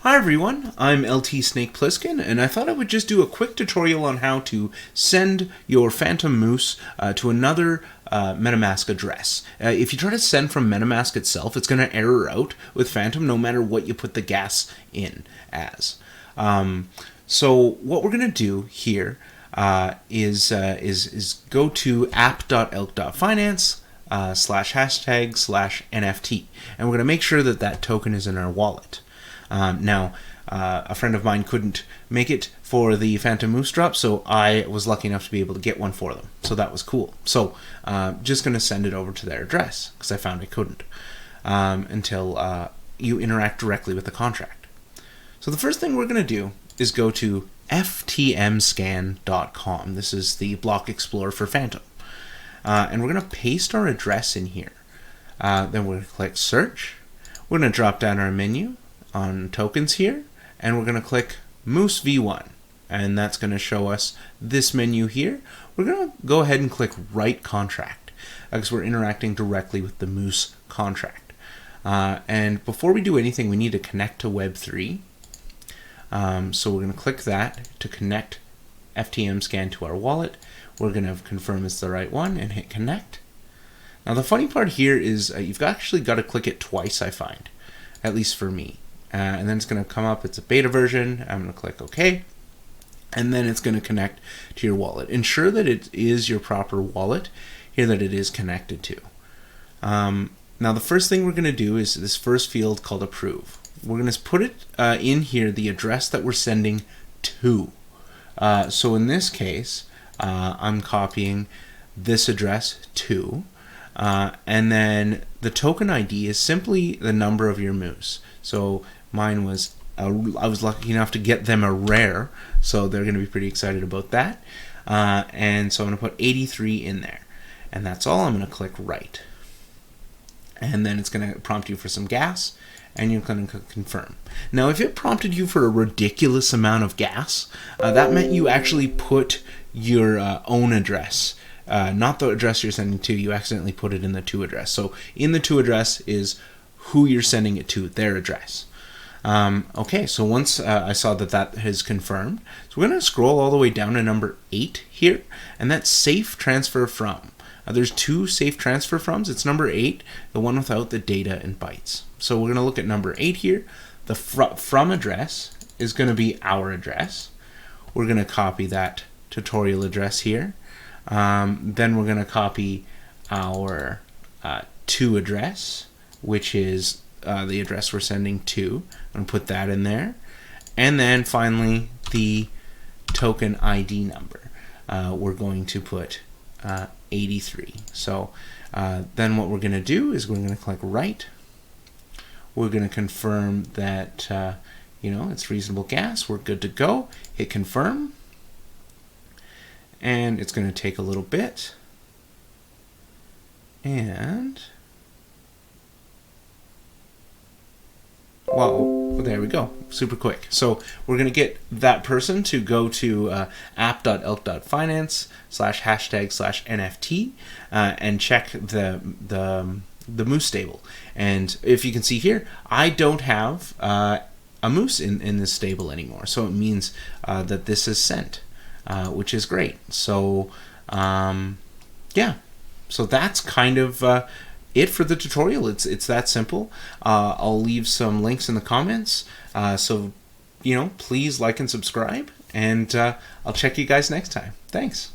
Hi everyone, I'm LT Snake Plissken, and I thought I would just do a quick tutorial on how to send your Fantom Moose to another MetaMask address. If you try to send from MetaMask itself, it's going to error out with Fantom no matter what you put the gas in as. So what we're going to do here is go to app.elk.finance /hashtag/NFT, and we're going to make sure that that token is in our wallet. Now, a friend of mine couldn't make it for the Fantom Moose drop, so I was lucky enough to be able to get one for them. So that was cool. So just going to send it over to their address, because I found I couldn't until you interact directly with the contract. So the first thing we're going to do is go to ftmscan.com. This is the block explorer for Fantom. And we're going to paste our address in here. Then we're going to click search. We're going to drop down our menu on tokens here, and we're going to click Moose V1, and that's going to show us this menu here. We're going to go ahead and click Write Contract because we're interacting directly with the Moose contract. And before we do anything, we need to connect to Web3. So we're going to click that to connect FTM Scan to our wallet. We're going to confirm it's the right one and hit connect. Now the funny part here is you've actually got to click it twice, I find, at least for me. And then it's going to come up, it's a beta version. I'm going to click OK. And then it's going to connect to your wallet. Ensure that it is your proper wallet here that it is connected to. Now the first thing we're going to do is this first field called approve. We're going to put it in here, the address that we're sending to. So in this case, I'm copying this address to. And then the token ID is simply the number of your moose. So mine was, I was lucky enough to get them a rare, so they're going to be pretty excited about that. And so I'm going to put 83 in there. And that's all. I'm going to click write. And then it's going to prompt you for some gas, and you're going to confirm. Now, if it prompted you for a ridiculous amount of gas, that meant you actually put your own address. Not the address you're sending to, you accidentally put it in the to address. So in the to address is who you're sending it to, their address. Okay, so once I saw that that has confirmed, so we're going to scroll all the way down to number 8 here, and that's safeTranferFrom. There's two safeTranferFroms. It's number 8, the one without the data and bytes. So we're going to look at number 8 here. The from address is going to be our address. We're going to copy that tutorial address here. Then we're going to copy our to address, which is the address we're sending to. I'm going to put that in there. And then finally, the token ID number. We're going to put 83. So then what we're going to do is we're going to click write. We're going to confirm that it's reasonable gas. We're good to go. Hit confirm. And it's going to take a little bit. And well, there we go. Super quick. So we're going to get that person to go to app.elk.finance /hashtag/NFT and check the moose stable. And if you can see here, I don't have a moose in this stable anymore. So it means that this is sent, which is great. So yeah, so that's kind of it for the tutorial. It's that simple. I'll leave some links in the comments. So please like and subscribe, and I'll check you guys next time. Thanks.